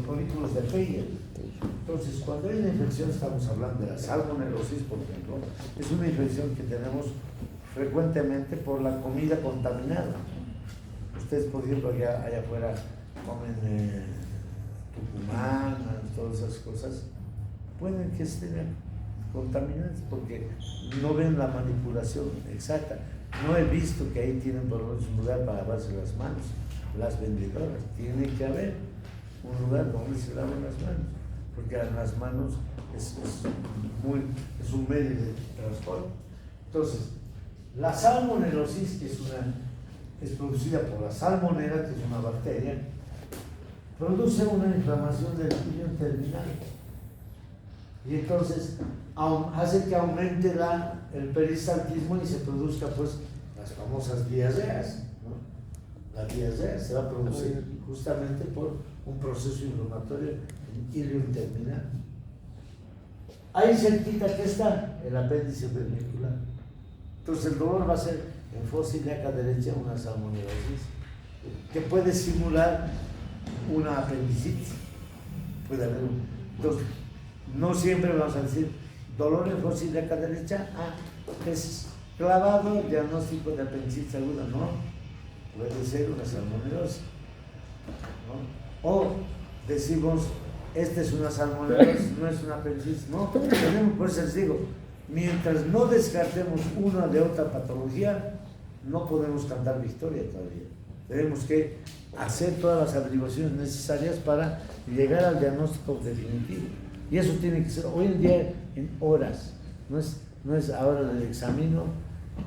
folículos de Peyer. Entonces, cuando hay una infección, estamos hablando de la salmonelosis, por ejemplo, es una infección que tenemos frecuentemente por la comida contaminada. Ustedes, por ejemplo, allá afuera comen tucumán, todas esas cosas, pueden que estén contaminadas porque no ven la manipulación exacta. No he visto que ahí tienen por lo menos un lugar para lavarse las manos, las vendedoras. Tiene que haber un lugar donde se laven las manos, porque las manos es un medio de transporte. Entonces, la salmonelosis, que es producida por la salmonela, que es una bacteria, produce una inflamación del ileum terminal. Y entonces hace que aumente el peristaltismo y se produzca pues las famosas diarreas, ¿no? La diarrea se va a producir justamente por un proceso inflamatorio en ileum terminal. Ahí cerquita que está el apéndice vermicular. Entonces el dolor va a ser en fosa ilíaca derecha una salmonelosis que puede simular una apendicitis. Puede haber entonces, no siempre vamos a decir dolor en fosa ilíaca derecha, es clavado el diagnóstico de apendicitis aguda, no, puede ser una salmonelosis, ¿no? O decimos, esta es una salmonelosis, no es una apendicitis, no, tenemos, por eso les digo, mientras no descartemos una de otra patología, no podemos cantar victoria todavía. Tenemos que hacer todas las averiguaciones necesarias para llegar al diagnóstico definitivo. Y eso tiene que ser hoy en día en horas. No es ahora del examino,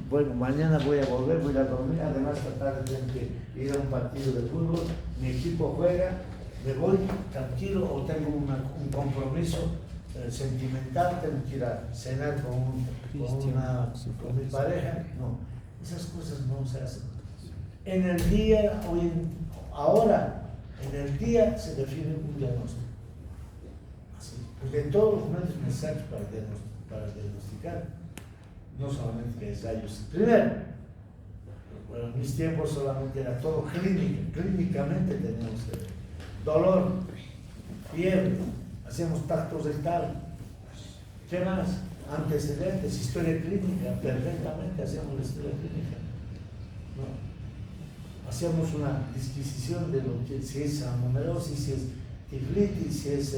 bueno, mañana voy a volver, voy a dormir, además esta tarde tengo que ir a un partido de fútbol, mi equipo juega, me voy tranquilo o tengo un compromiso sentimental, tengo que ir a cenar con mi pareja. No, esas cosas no se hacen. En el día, ahora, en el día se define un diagnóstico. Así, porque todos los medios necesarios para diagnosticar, no solamente que es rayos. Primero, bueno, en mis tiempos solamente era todo clínicamente teníamos que ver. Dolor, fiebre, hacíamos tacto rectal. ¿Qué más? Antecedentes, historia clínica, perfectamente hacíamos la historia clínica. ¿No? Hacíamos una disquisición de lo que si es salmonelosis, si es tiflitis, si es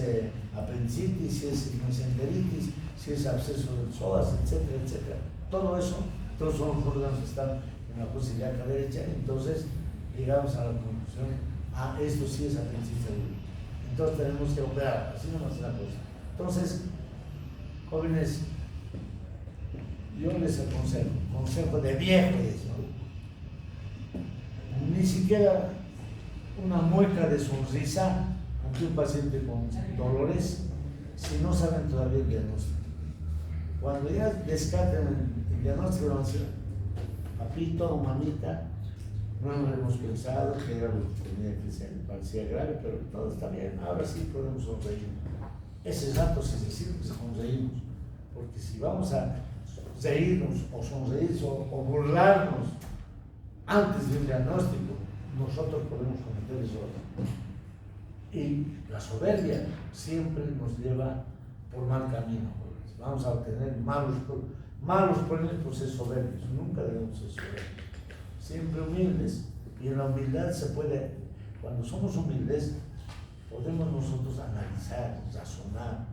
apendicitis, si es mesenteritis, si es absceso del psoas, etcétera, etcétera. Todo eso, todos son los órganos que están en la fosa ilíaca derecha. Entonces llegamos a la conclusión, esto sí es apendicitis aguda. Entonces tenemos que operar, así no es la cosa. Entonces, jóvenes, yo les consejo de viejos, ¿no? Ni siquiera una mueca de sonrisa ante un paciente con dolores si no saben todavía el diagnóstico. Cuando ya descarten el diagnóstico, van a decir, papito o mamita, no hemos pensado que era lo que tenía que ser, parecía grave, pero todo está bien, ahora sí podemos sonreír. Ese rato sí decimos que sonreímos, porque si vamos a reírnos o sonreír o burlarnos antes de un diagnóstico, nosotros podemos cometer error. Y la soberbia siempre nos lleva por mal camino. Vamos a obtener malos problemas por ser soberbios. Nunca debemos ser soberbios. Siempre humildes. Y en la humildad se puede, cuando somos humildes, podemos nosotros analizar, razonar.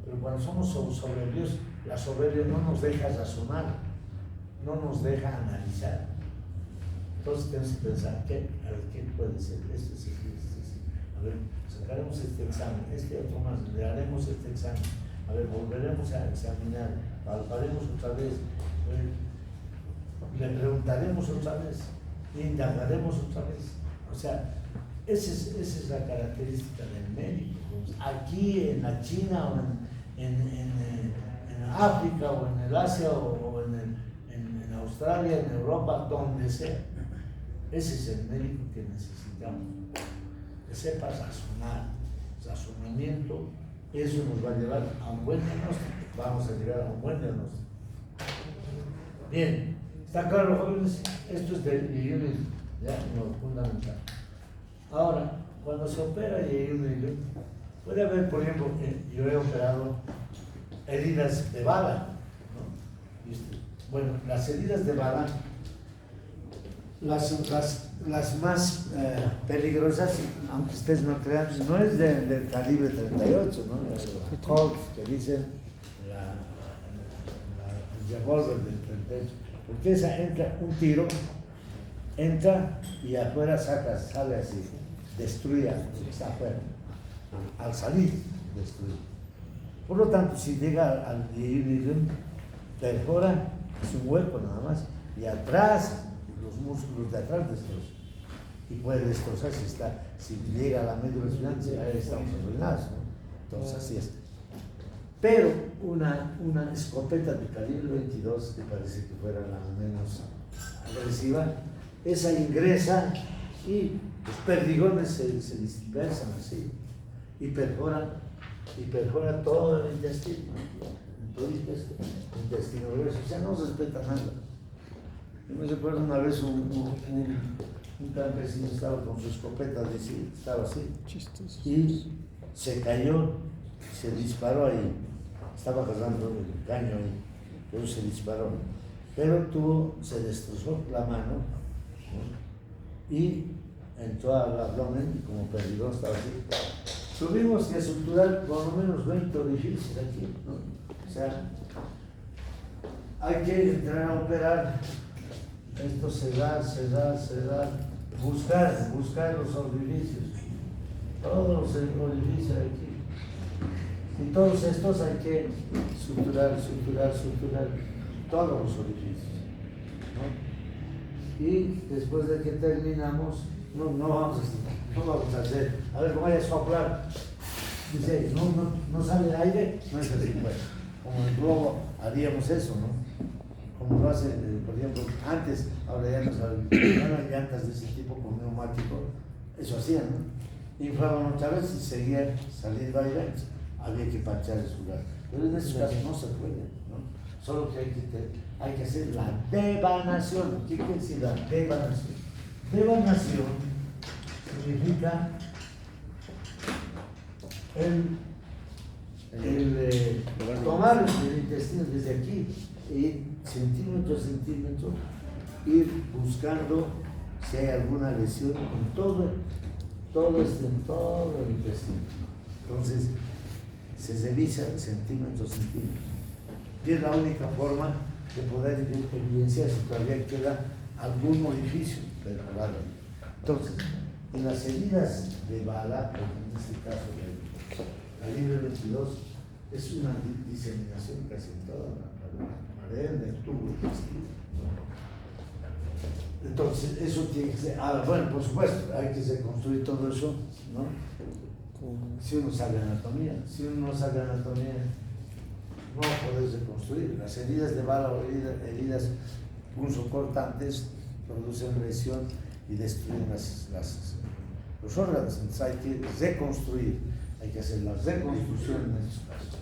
Pero cuando somos soberbios, la soberbia no nos deja razonar, no nos deja analizar. Entonces tenemos que pensar, a ver, ¿qué puede ser? Esto es así. A ver, sacaremos este examen, otro más, le haremos este examen. A ver, volveremos a examinar, palparemos otra vez, le preguntaremos otra vez, indagaremos otra vez. O sea, esa es la característica del médico. Aquí en la China o en África o en el Asia o en Australia, en Europa, donde sea. Ese es el médico que necesitamos, que sepa razonar, razonamiento, eso nos va a llevar a un buen diagnóstico, vamos a llegar a un buen diagnóstico. Bien, ¿está claro, jóvenes? Esto es de Jung, ya, lo fundamental. Ahora, cuando se opera y hay una herida, puede haber, por ejemplo, yo he operado heridas de bala, ¿no? Bueno, las heridas de bala, las más peligrosas, aunque ustedes no crean, no es del calibre 38, ¿no? El Colt, que dicen, el revólver del 38, porque esa entra un tiro, entra y afuera sale así, destruye, está afuera, al salir, destruye. Por lo tanto, si llega al iridium, perfora, es un hueco nada más, y atrás, los músculos de atrás destrozan. Y puede destrozar si llega a la médula espinal, ahí estamos arruinados, ¿no? Entonces así es. Pero una escopeta de calibre 22, que parece que fuera la menos agresiva, esa ingresa y los perdigones se dispersan así y perfora todo el intestino, todo el intestino grueso, o sea, no respeta nada. Yo me recuerdo una vez un campesino estaba con su escopeta, estaba así, y se cayó, se disparó ahí, estaba agarrando el caño ahí, pero se disparó, pero se destrozó la mano, ¿no? Y entró al abdomen y como perdigón estaba así. Tuvimos que suturar por lo menos 20 orificios aquí, ¿no? O sea, hay que entrar a operar, esto cerrar, buscar los orificios, todos los orificios aquí. Y todos estos hay que suturar todos los orificios, ¿no? Y después de que terminamos, no vamos a hacer, a ver, ¿cómo vaya a soplar? Dice, no sale aire, no es así, pues. Como en globo haríamos eso, ¿no? Como lo hace, por ejemplo, antes, ahora ya no hay llantas de ese tipo con neumático, eso hacían, ¿no? Inflaban otra vez y seguía saliendo aire, había que parchar el lugar. Pero en estos casos no se puede, ¿no? Solo que hay que hacer la devanación. ¿Qué quiere decir la devanación? Devanación significa tomar el intestino desde aquí y centímetro a centímetro ir buscando si hay alguna lesión en todo el intestino. Entonces se revisa centímetro a centímetro y es la única forma de poder evidenciar si todavía queda algún orificio perforado. Entonces, en las heridas de bala, en este caso del calibre 22, es una diseminación casi en toda la pared del tubo intestino. Entonces, eso tiene que ser. Bueno, por supuesto, hay que reconstruir todo eso, ¿no? Si uno sabe anatomía, no puedes reconstruir. Las heridas de bala o heridas punzocortantes producen lesión y destruyen los órganos. Entonces hay que reconstruir, hay que hacer la reconstrucción en estos casos.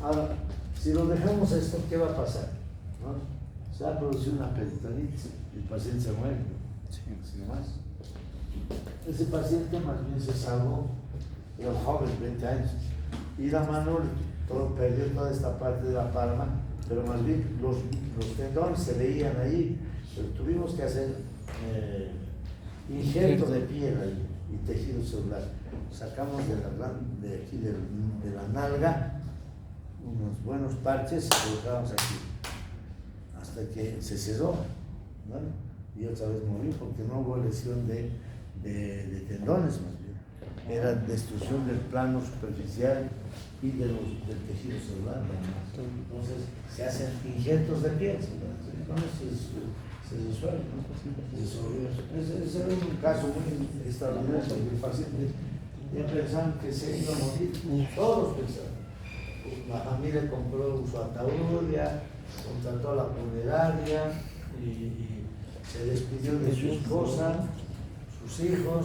Ahora, si lo dejamos esto, ¿qué va a pasar? ¿No? Se va a producir una peritonitis, el paciente se muere, sin más. Ese paciente más bien se salvó, era joven, 20 años, y la mano perdió toda esta parte de la palma, pero más bien los tendones se veían ahí, pero tuvimos que hacer injerto de piel ahí y tejido celular. Sacamos de aquí de la nalga unos buenos parches y colocamos aquí hasta que se cerró, ¿no? Y otra vez morí porque no hubo lesión de tendones, más bien era destrucción del plano superficial y del tejido celular. Entonces se hacen injertos de piel, se resuelve, ¿no? Ese es un caso muy extraordinario porque el paciente ya pensaban que se iba a morir, todos pensaban. La familia compró su ataúd, ya contrató a la funeraria y se despidió de su esposa, sus hijos,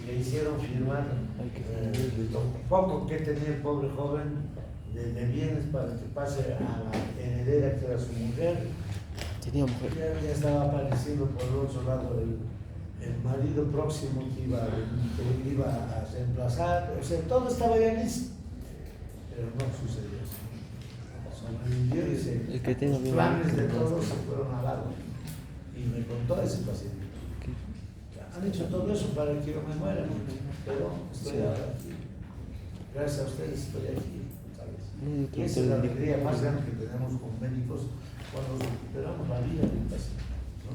le hicieron firmar lo poco que tenía el pobre joven de bienes para que pase a la heredera que era su mujer. Tenía mujer. Ya estaba apareciendo por el otro lado el marido próximo que iba a reemplazar, o sea, todo estaba ya listo, pero no sucedió eso. Sobrevivió y los planes de todos se fueron al agua. Y me contó ese paciente. Han hecho todo eso para que yo me muera, pero estoy ahora aquí. Gracias a ustedes estoy aquí, ¿sabes? Y esa es la alegría más grande que tenemos como médicos cuando recuperamos la vida de un paciente, ¿no?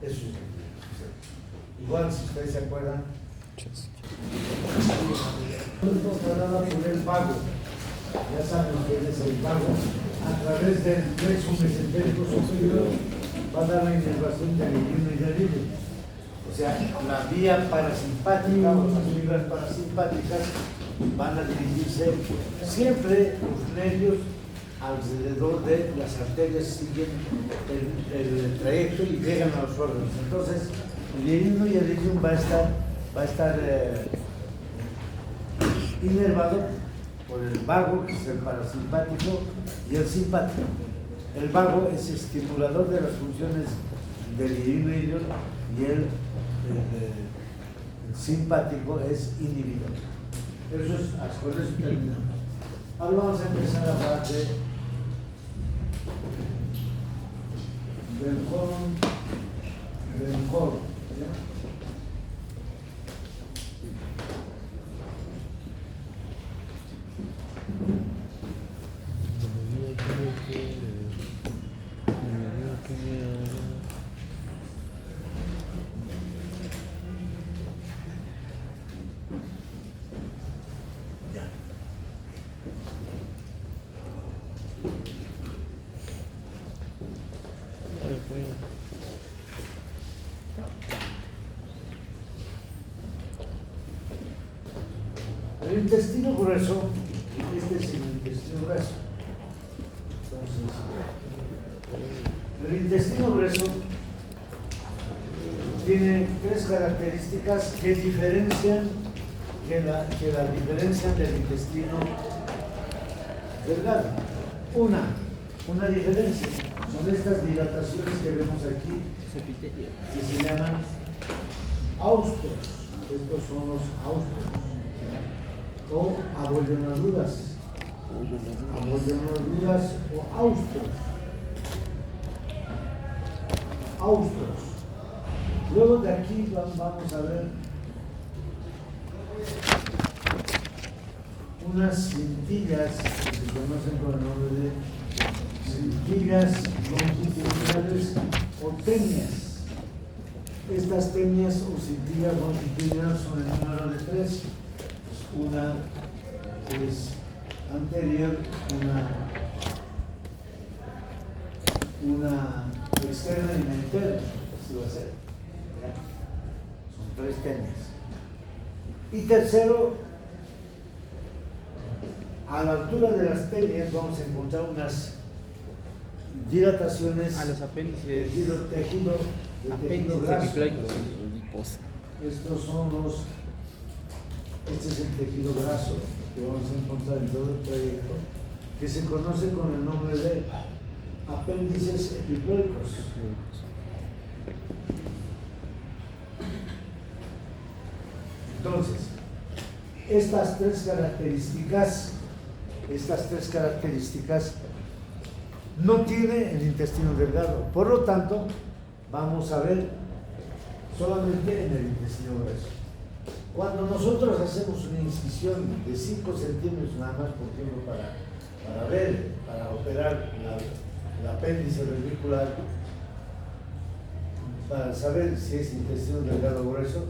Eso es lo que sucede. Igual, si ustedes se acuerdan, nos trataba por el pago. Ya saben lo que es el pago. A través del plexo mesentérico superior va a dar la inervación del ilium y del ilium. O sea, la vía parasimpática o las fibras parasimpáticas van a dirigirse siempre los nervios alrededor de las arterias, siguen el trayecto y llegan a los órganos. Entonces, el ilium y el ilium va a estar inervado por el vago, que es el parasimpático, y el simpático. El vago es estimulador de las funciones del ilium y el simpático es inhibidor. Eso es, con eso terminamos. Ahora vamos a empezar a hablar del colon, ¿ya? El intestino grueso, este es el intestino grueso. Entonces, el intestino grueso tiene tres características que diferencian, que la diferencian del intestino delgado. Una diferencia son estas dilataciones que vemos aquí, que se llaman austros. Estos son los austros. O abollonaduras o austros. Luego de aquí vamos a ver unas cintillas que se conocen con el nombre de cintillas longitudinales o tenias. Estas tenias o cintillas longitudinales son el número de 3. Una es anterior, una externa y una interna, así va a ser. ¿Ya? Son 3 tenias. Y tercero, a la altura de las tenias vamos a encontrar unas dilataciones a los apéndices, de tejido graso. Estos son este es el tejido graso que vamos a encontrar en todo el trayecto, que se conoce con el nombre de apéndices epiploicos. Entonces, estas tres características no tiene el intestino delgado. Por lo tanto, vamos a ver solamente en el intestino grueso. Cuando nosotros hacemos una incisión de 5 centímetros nada más, por ejemplo, para operar el apéndice radicular, para saber si es intestino delgado o grueso,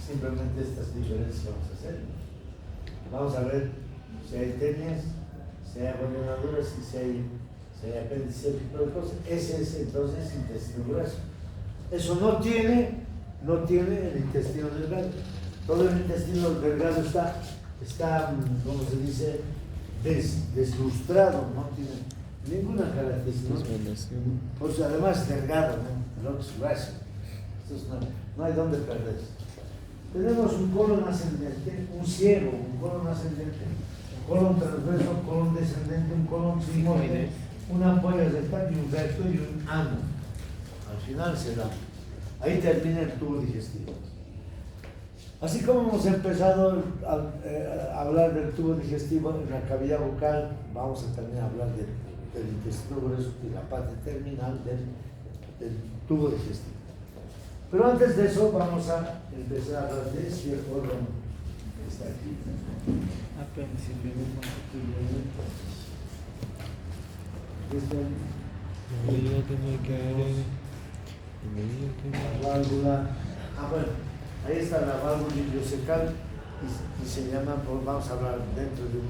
simplemente estas diferencias vamos a hacer. Vamos a ver si hay tenias, si hay abollonaduras y si hay apéndices epiploicos. Ese es entonces intestino grueso. Eso no tiene el intestino delgado. Todo el intestino delgado está como se dice, deslustrado, no tiene ninguna característica. O sea, además delgado, ¿no? El otro es grueso. Entonces no hay dónde perderse. Tenemos un colon ascendente, un ciego, un colon ascendente, un colon transverso, un colon descendente, un colon sigmoide, una ampolla rectal y un recto y un ano. Al final se da. Ahí termina el tubo digestivo. Así como hemos empezado a hablar del tubo digestivo en la cavidad bucal, vamos a también hablar del intestino grueso y la parte terminal del tubo digestivo. Pero antes de eso vamos a empezar a hablar de este órgano que está aquí. La válvula. Bueno, ahí está la válvula ileocecal y se llama, pues vamos a hablar dentro de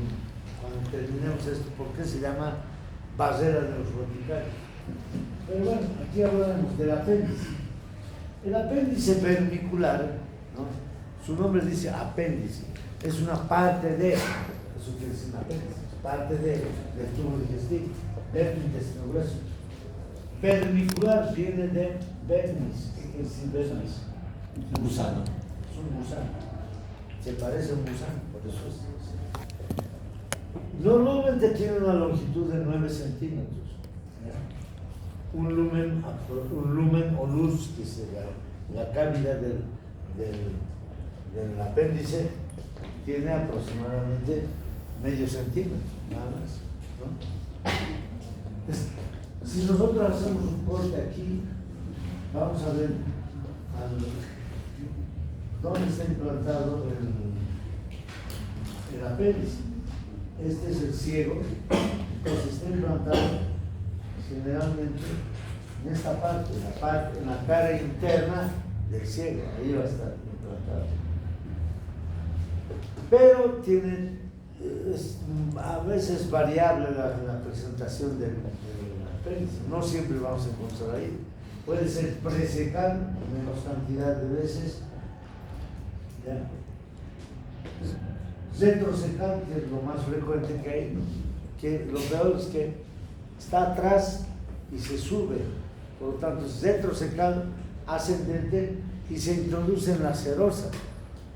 cuando terminemos esto, ¿por qué se llama barrera neurorticaria? Pero bueno, aquí hablamos del apéndice. El apéndice vermicular, ¿no? Su nombre dice apéndice, es una parte de, eso quiere decir un apéndice, parte del tubo digestivo, del intestino grueso. Vermicular viene de vermis, ¿qué quiere decir vermis? Gusano. Es un gusano, se parece a un gusano, por eso es. Normalmente tiene una longitud de 9 centímetros. Un lumen o luz, que es la cavidad del apéndice, tiene aproximadamente medio centímetro, nada más, ¿no? Si nosotros hacemos un corte aquí, vamos a ver dónde está implantado el apéndice. Este es el ciego, entonces está implantado generalmente en esta parte, en la cara interna del ciego, ahí va a estar implantado. Pero tiene, a veces variable la presentación del apéndice, no siempre vamos a encontrar ahí. Puede ser presecal, menos cantidad de veces, ¿ya? Retrosecal, que es lo más frecuente que hay, que lo peor es que está atrás y se sube, por lo tanto es retrosecal, ascendente y se introduce en la serosa,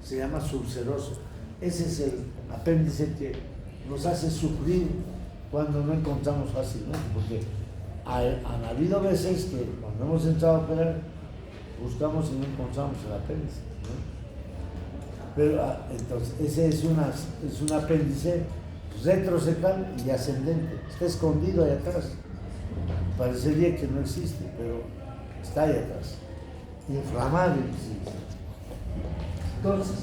se llama subseroso. Ese es el apéndice que nos hace sufrir cuando no encontramos fácilmente, porque han habido veces que cuando hemos entrado a operar buscamos y no encontramos el apéndice, ¿no? Pero entonces ese es un apéndice retrosecal y ascendente, está escondido ahí atrás, parecería que no existe, pero está ahí atrás, inflamado existe. Entonces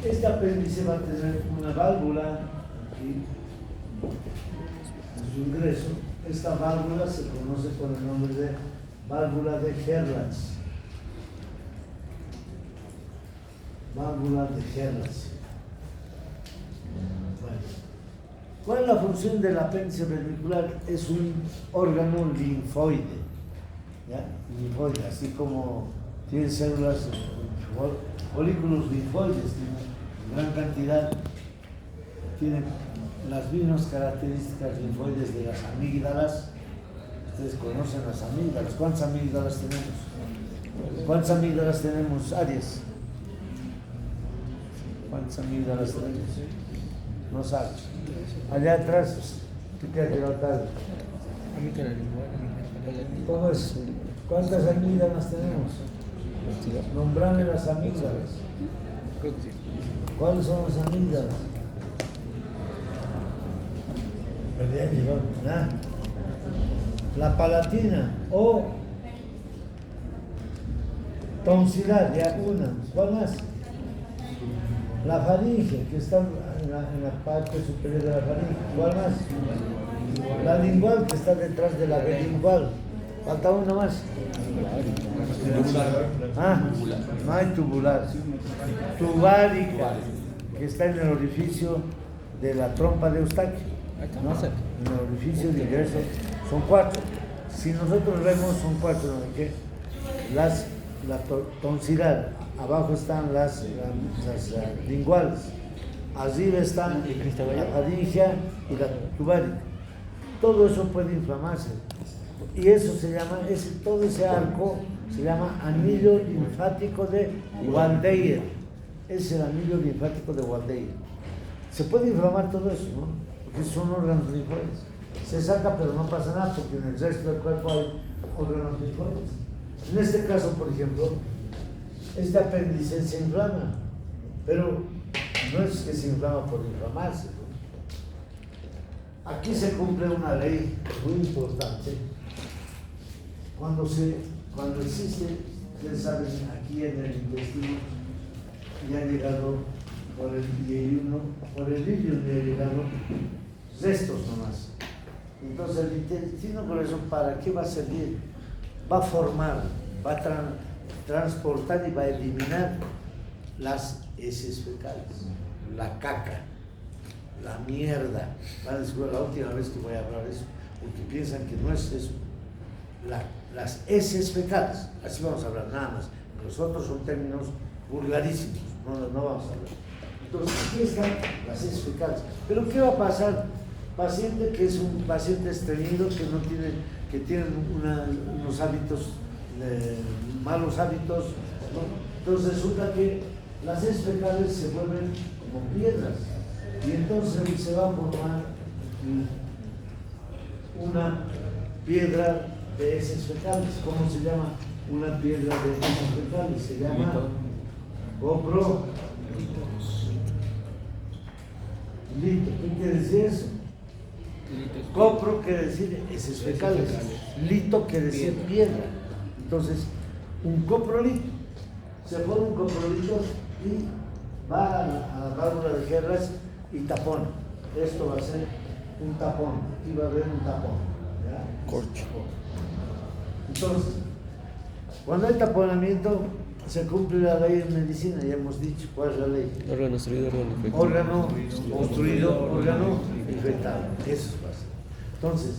este apéndice va a tener una válvula aquí en su ingreso. Esta válvula se conoce con el nombre de válvula de Herlatz. Válvula de Herlatz. Bueno, ¿cuál es la función del apéndice vermicular? Es un órgano linfoide, ¿ya? Linfoide, así como tiene células, folículos linfoides, tiene gran cantidad, tiene las mismas características linfoides de las amígdalas. Ustedes conocen las amígdalas. ¿Cuántas amígdalas tenemos? ¿Cuántas amígdalas tenemos, Aries? ¿Cuántas amígdalas tenemos? No sabes. Allá atrás, ¿qué te ha quedado tarde? ¿Cómo es? ¿Cuántas amígdalas tenemos? Nombrame las amígdalas. ¿Cuáles son las amígdalas? La palatina o tonsilar, ya una. ¿Cuál más? La faringe, que está en la parte superior de la faringe. ¿Cuál más? La lingual, que está detrás de la bilingual. Falta una más. No hay tubular. Tubárica, que está en el orificio de la trompa de Eustaquio, ¿no? En el orificio de ingreso son 4. Si nosotros vemos, son 4, ¿no? Que la tonsilar, abajo están las linguales, arriba están la faringea y la tubárica. Todo eso puede inflamarse. Y eso se llama, todo ese arco se llama anillo linfático de Waldeyer. Es el anillo linfático de Waldeyer. Se puede inflamar todo eso, ¿no? Porque son órganos linfoides. Se saca, pero no pasa nada, porque en el resto del cuerpo hay órganos linfoides. En este caso, por ejemplo, este apéndice se inflama, pero no es que se inflama por inflamarse, ¿no? Aquí se cumple una ley muy importante. Cuando existe, ustedes saben, aquí en el intestino ya ha llegado por el ilium, ya ha llegado restos nomás. Entonces el intestino, por eso, ¿para qué va a servir? Va a formar, va a transportar y va a eliminar las heces fecales, la caca, la mierda. Van a decir, la última vez que voy a hablar de eso, porque piensan que no es eso. Las heces fecales, así vamos a hablar nada más. Los otros son términos vulgarísimos, no vamos a hablar. Entonces, aquí están las heces fecales. Pero ¿qué va a pasar? Paciente que es un paciente estreñido, que tiene unos hábitos, malos hábitos, ¿no? Entonces resulta que las heces fecales se vuelven como piedras y entonces se va a formar una piedra de heces fecales. ¿Cómo se llama una piedra de heces fecales? Se llama coprolito. ¿Qué quiere decir eso? Copro quiere decir heces fecales, lito quiere decir piedra. Entonces, un coprolito, se pone un coprolito y va a la válvula de Gerrard y tapón. Esto va a ser un tapón, aquí va a haber un tapón, ¿ya? Corcho. Entonces, cuando hay taponamiento, se cumple la ley en medicina, ya hemos dicho cuál es la ley. Órgano obstruido, órgano infectado. Órgano obstruido, órgano infectado. Eso pasa. Entonces,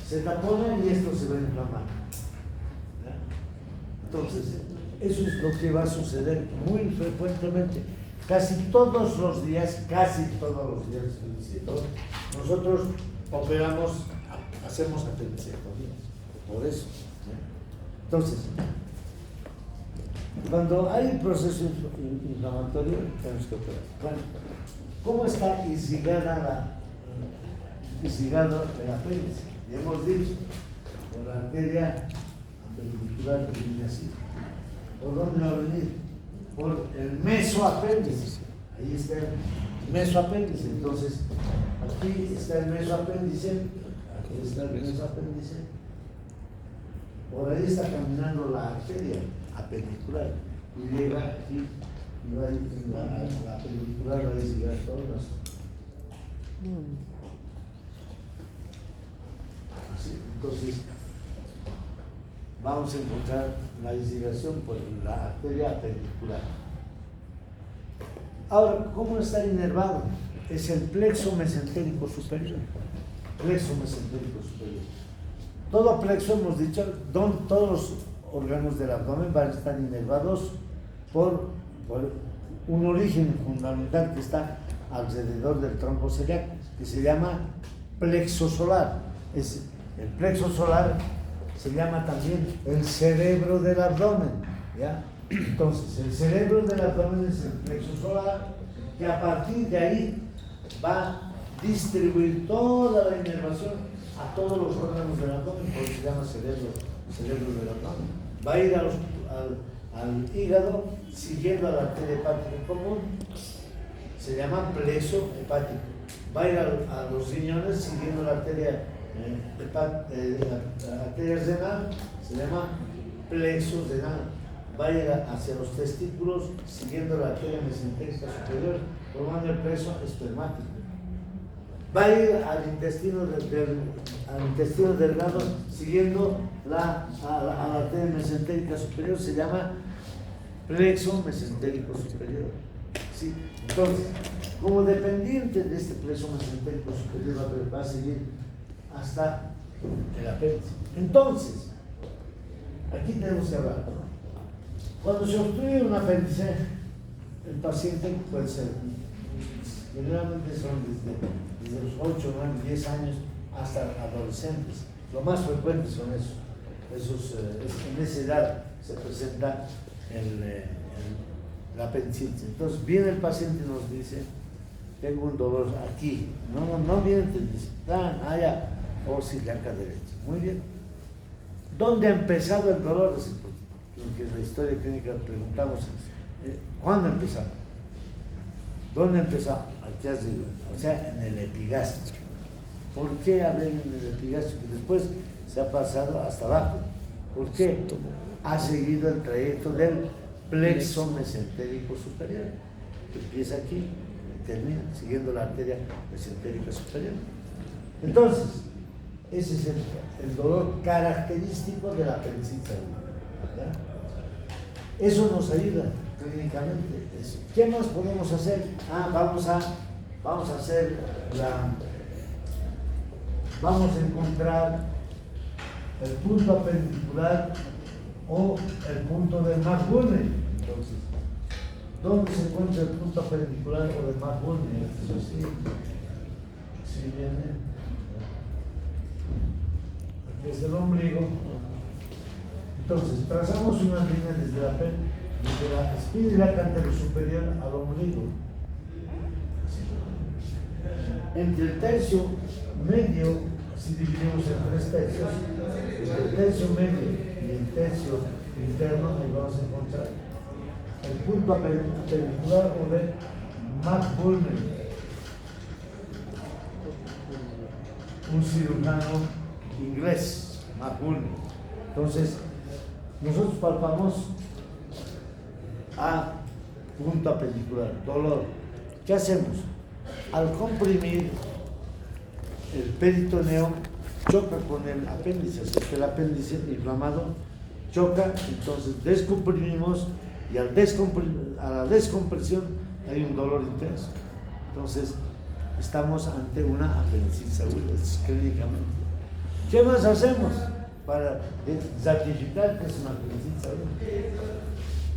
se tapona y esto se va a inflamar. ¿Ya? Entonces, eso es lo que va a suceder muy frecuentemente. Casi todos los días, nosotros operamos, hacemos apendicectomías. Por eso. ¿Ya? Entonces, cuando hay un proceso inflamatorio, tenemos que operar. Bueno, ¿cómo está irrigado el apéndice? Ya hemos dicho, por la arteria appendicular que viene así. ¿Por dónde va a venir? Por el mesoapéndice. Ahí está el mesoapéndice. Entonces, aquí está el mesoapéndice, aquí está el mesoapéndice. Por ahí está caminando la arteria appendicular y llega aquí y va la appendicular va a llegar a todas. Así, entonces vamos a encontrar la irrigación por la arteria appendicular. Ahora, ¿cómo está inervado? Es el plexo mesentérico superior. Plexo mesentérico superior. Todo plexo, hemos dicho, todos los órganos del abdomen van a estar inervados por un origen fundamental que está alrededor del tronco celíaco, que se llama plexo solar. El plexo solar se llama también el cerebro del abdomen, ¿ya? Entonces, el cerebro del abdomen es el plexo solar, que a partir de ahí va a distribuir toda la inervación a todos los órganos del abdomen, porque se llama cerebro del abdomen. Va a ir al hígado siguiendo a la arteria hepática común, se llama plexo hepático. Va a ir a los riñones siguiendo la arteria renal, se llama plexo renal. Va a ir hacia los testículos siguiendo la arteria mesentérica superior, formando el plexo espermático. Va a ir al intestino delgado siguiendo a la arteria mesentérica superior, se llama plexo mesentérico superior. ¿Sí? Entonces, como dependiente de este plexo mesentérico superior va a seguir hasta el apéndice. Entonces, aquí tenemos que hablar. Cuando se obstruye un apéndice, el paciente puede ser, generalmente son desde los 8, 9, 10 años hasta adolescentes. Lo más frecuente son esos en esa edad se presenta el apendicitis. Entonces viene el paciente y nos dice, tengo un dolor aquí. No viene, te dice, ya, o ciliaca derecha. Muy bien. ¿Dónde ha empezado el dolor? Que en la historia clínica preguntamos, ¿cuándo empezó? ¿Dónde empezó? Aquí arriba, o sea, en el epigastrio. ¿Por qué hablar en el epigastrio? Que después se ha pasado hasta abajo. ¿Por qué? Ha seguido el trayecto del plexo mesentérico superior, que empieza aquí y termina siguiendo la arteria mesentérica superior. Entonces, ese es el dolor característico de la apendicitis aguda. Eso nos ayuda clínicamente. ¿Qué más podemos hacer? Vamos a encontrar el punto apendicular o el punto de Mac-Burnet. Entonces, ¿dónde se encuentra el punto apendicular o de Mac-Burnet? Eso sí viene. Aquí es el ombligo. Entonces, trazamos una línea desde la espina anterior superior al ombligo. Entre el tercio medio, si dividimos en 3 tercios, entre el tercio medio y el tercio interno, ahí vamos a encontrar el punto apendicular o de Mac-Burnet, un cirujano inglés, Mac-Burnet. Entonces, nosotros palpamos a punto apendicular, dolor. ¿Qué hacemos? Al comprimir el peritoneo, choca con el apéndice, así que el apéndice inflamado choca, entonces descomprimimos y a la descompresión hay un dolor intenso. Entonces, estamos ante una apendicitis aguda, clínicamente. ¿Qué más hacemos para certificar que es una apendicitis aguda?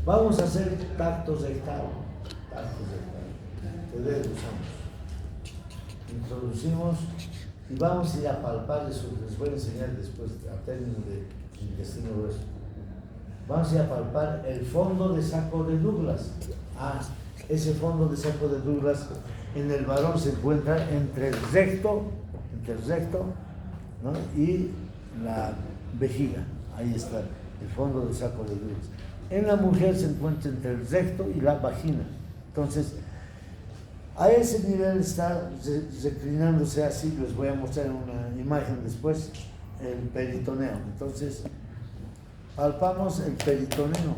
Vamos a hacer tactos rectal. De dedo usamos. Introducimos y vamos a ir a palpar eso, les voy a enseñar después a término de intestino grueso. Vamos a ir a palpar el fondo de saco de Douglas. Ese fondo de saco de Douglas en el varón se encuentra entre el recto, ¿no? Y la vejiga. Ahí está el fondo de saco de Douglas. En la mujer se encuentra entre el recto y la vagina. Entonces, a ese nivel está reclinándose así, les voy a mostrar en una imagen después, el peritoneo. Entonces, palpamos el peritoneo.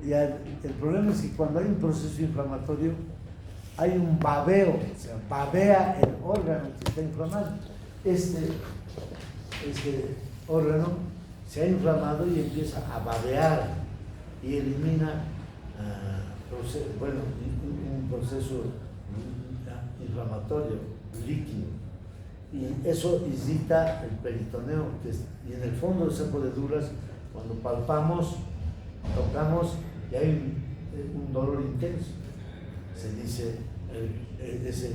Y el problema es que cuando hay un proceso inflamatorio, hay un babeo, o sea, babea el órgano que está inflamado. Este órgano se ha inflamado y empieza a babear y elimina un proceso inflamatorio líquido, y eso irrita el peritoneo, y en el fondo del saco de Douglas, cuando palpamos, tocamos y hay un dolor intenso, se dice es el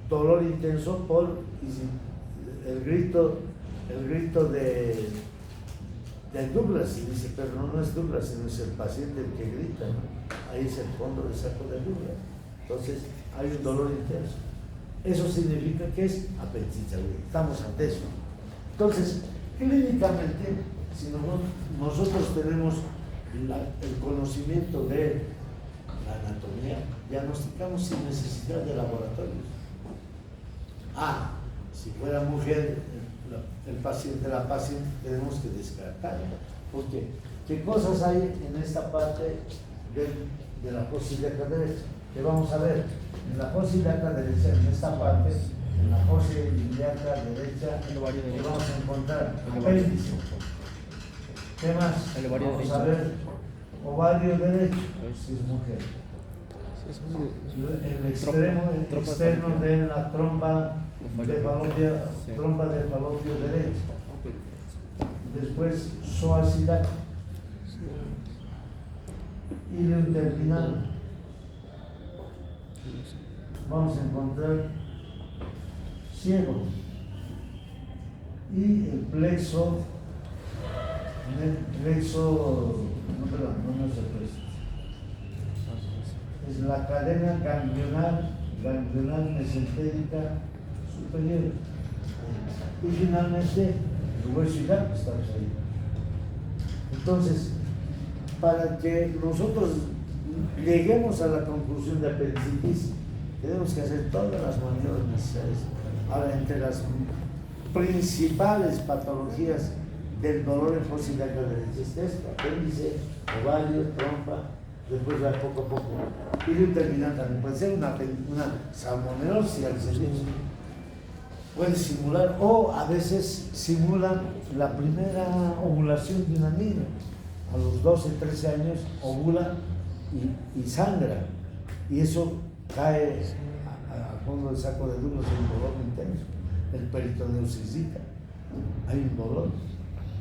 dolor intenso por el grito de Douglas, y dice, pero no es Douglas, sino es el paciente el que grita, ¿no? Ahí es el fondo del saco de Douglas. Entonces hay un dolor intenso. Eso significa que es apendicitis aguda. Estamos ante eso. Entonces, clínicamente, si nosotros tenemos el conocimiento de la anatomía, diagnosticamos sin necesidad de laboratorios. Si fuera mujer, la paciente, tenemos que descartar. ¿Por qué? ¿Qué cosas hay en esta parte de la fosa ilíaca derecha? Que vamos a ver, en la fosa ilíaca derecha, en esta parte, en la fosa ilíaca derecha, que vamos a encontrar apéndice. ¿Qué más? Vamos a ver ovario derecho, si es mujer. El extremo externo de la trompa de falopio derecho. Después psoas ilíaca. Hilo intervinal. Vamos a encontrar ciego y el plexo, no es el plexo, es la cadena ganglionar mesentérica superior. Y finalmente el hueso y gato estamos ahí. Entonces, para que nosotros lleguemos a la conclusión de apendicitis, tenemos que hacer todas las maniobras necesarias. Ahora, entre las principales patologías del dolor en fosa ilíaca derecha es esto: apéndice, ovario, trompa, después va poco a poco. Y terminal también puede ser una salmonelosis al servicio. Puede simular, o a veces simulan la primera ovulación de una niña. A los 12, 13 años ovula y sangra. Y eso cae al fondo del saco de duros, un dolor intenso. El peritoneo se excita. Hay un dolor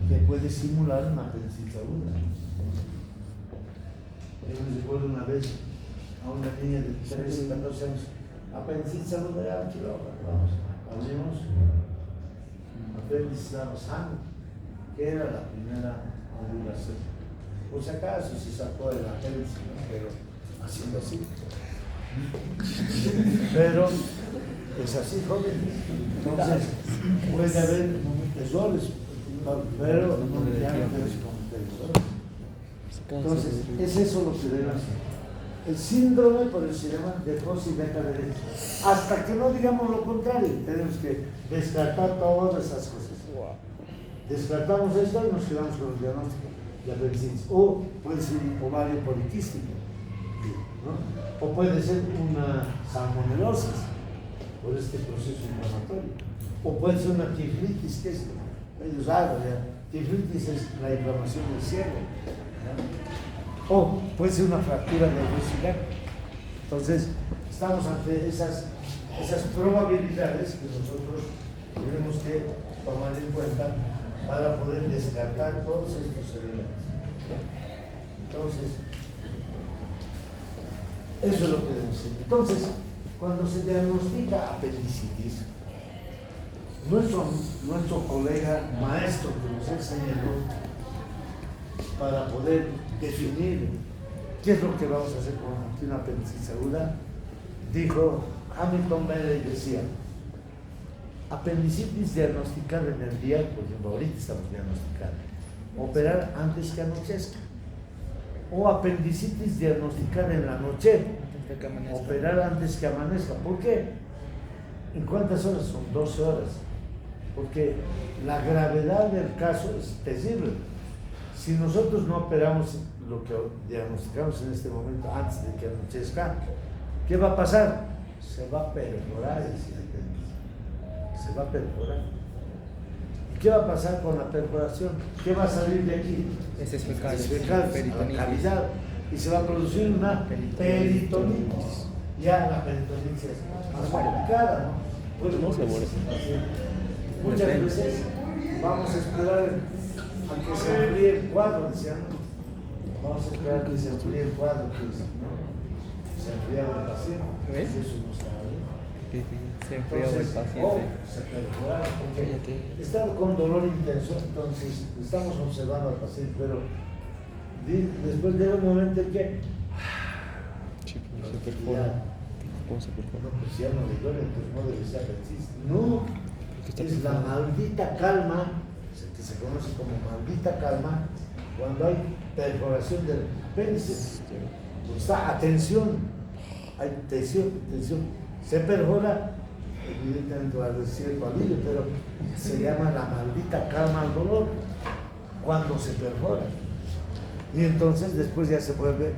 que puede simular una apendicitis aguda. Yo me recuerdo una vez a una niña de 13, 14 años, apendicitis aguda, ya, vamos, abrimos, apéndice sano, que era la primera ovulación. Por si acaso se sacó el apéndice, ¿no? Pero haciendo así. Pero es así, joven. Entonces, puede haber errores, pero no ya no debes cometer errores. Entonces, es eso lo que deben hacer. El síndrome, por eso se llama de fosa ilíaca derecha. Hasta que no digamos lo contrario, tenemos que descartar todas esas cosas. Descartamos esto y nos quedamos con el diagnóstico de apendicitis. O puede ser un ovario poliquístico, ¿no? O puede ser una salmonelosis por este proceso inflamatorio. O puede ser una tiflitis, que es medio raro, ¿ya? Tiflitis es la inflamación del ciervo, ¿no? O puede ser una fractura del hueso ilíaco. Entonces, estamos ante esas probabilidades que nosotros tenemos que tomar en cuenta para poder descartar todos estos elementos. Entonces, eso es lo que debemos hacer. Entonces, cuando se diagnostica apendicitis, nuestro colega maestro que nos enseñó para poder definir qué es lo que vamos a hacer con una apendicitis aguda, dijo, Hamilton Bailey decía, apendicitis diagnosticada en el día, por ejemplo, ahorita estamos diagnosticando, operar antes que anochezca. O apendicitis diagnosticada en la noche, operar antes que amanezca. ¿Por qué? ¿En cuántas horas? Son 12 horas. Porque la gravedad del caso es terrible. Si nosotros no operamos lo que diagnosticamos en este momento antes de que anochezca, ¿qué va a pasar? Se va a perforar el apéndice. Se va a perforar. ¿Y qué va a pasar con la perforación? ¿Qué va a salir de aquí? Es fecal, la cavidad. Y se va a producir una peritonitis. Ya la peritonitis es más complicada, ¿no? Pues no se muere. Muchas veces vamos a esperar a que se enfríe el cuadro, decían. Vamos a esperar a que se enfríe el cuadro, ¿no? Se enfriaba el paciente. ¿Ves? Eso no está bien. Se enfriaba el paciente. Se perfora porque está con dolor intenso, entonces estamos observando al paciente, pero después llega un momento en que se perfora. ¿Cómo se perfora? No, pues ya no le duele, pues no debe ser apendicitis. No, es la maldita calma, que se conoce como maldita calma, cuando hay perforación del apéndice. Está atención, hay tensión, se perfora, evidentemente va a haber cierto alivio, pero se llama la maldita calma al dolor cuando se perfora. Y entonces después ya se vuelve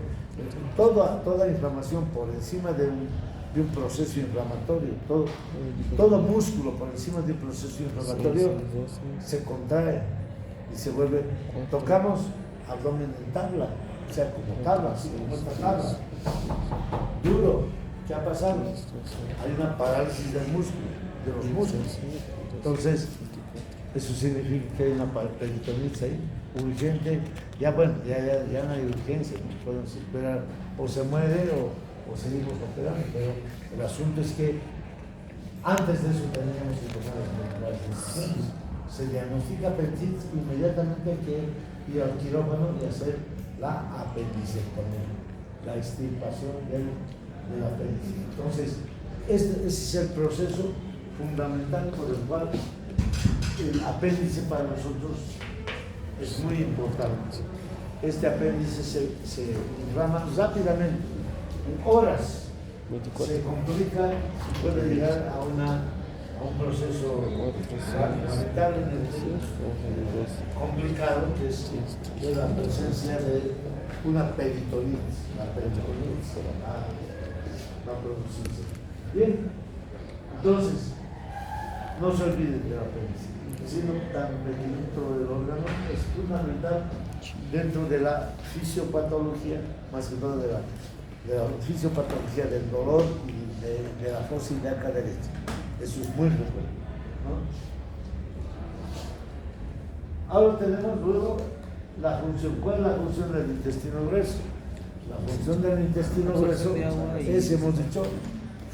toda inflamación por encima de un proceso inflamatorio, todo músculo por encima de un proceso inflamatorio se contrae y se vuelve, tocamos abdomen en tabla, o sea, como tabla, así como esta tabla, duro. ¿Qué ha pasado? Hay una parálisis del músculo, de los músculos. Entonces, eso significa que hay una peritonitis ahí, urgente. Ya bueno, ya no hay urgencia, no podemos esperar, o se muere o seguimos operando, pero el asunto es que antes de eso teníamos que tomar las decisiones. Se diagnostica apendicitis, inmediatamente hay que ir al quirófano y hacer la apendicectomía, la extirpación del apéndice. Entonces, ese es el proceso fundamental por el cual el apéndice para nosotros es muy importante. Este apéndice se inflama rápidamente, en horas. 24. Se complica y puede llegar a un proceso lamentablemente complicado, que es la presencia de una peritonitis. La peritonitis va a producirse. Bien, entonces, no se olviden de la apéndice. Siendo tan pequeñito del órgano, es fundamental dentro de la fisiopatología, más que todo de la fisiopatología del dolor y de la fosa ilíaca derecha. Eso es muy frecuente, ¿no? Ahora tenemos luego la función. ¿Cuál es la función del intestino grueso? La función del intestino grueso es, hemos dicho,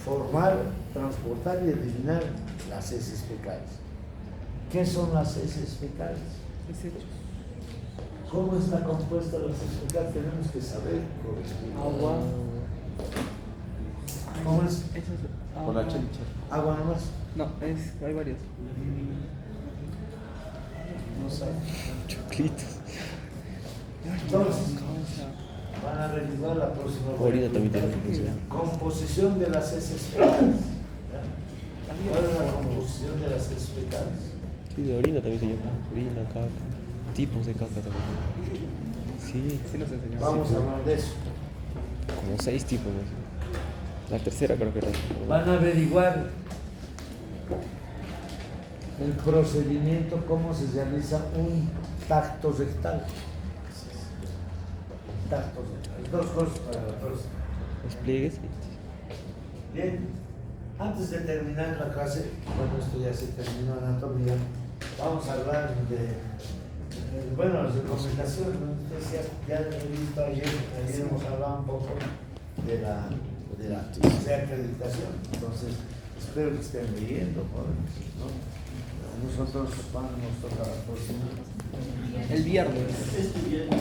formar, transportar y eliminar las heces fecales. ¿Qué son las heces fecales? ¿Cómo está compuesta la heces fecales? Tenemos que saber. Agua. ¿Cómo es? Con la chelcha. ¿Agua nomás? No, hay varios. No sabe. Choclitos. Entonces, van a revisar la próxima. Orina también tiene composición de las heces fecales. ¿Cuál es la composición de las heces fecales? Sí, de orina también se llama. Orina, caca. Tipos de caca también. Sí. Sí nos enseñaron. Vamos a hablar de eso. Como 6 tipos, ¿no? La tercera creo que era. Van a averiguar el procedimiento, cómo se realiza un tacto rectal. Tacto rectal. Dos cosas para la próxima. Despliegues. Bien, antes de terminar la clase, bueno, esto ya se terminó anatomía, vamos a hablar bueno, las recomendaciones, ¿no? Ustedes ya he visto ayer hemos hablado un poco de la acreditación, entonces espero que estén leyendo, ¿no? Nosotros vamos a tocar la próxima. El viernes. Este viernes.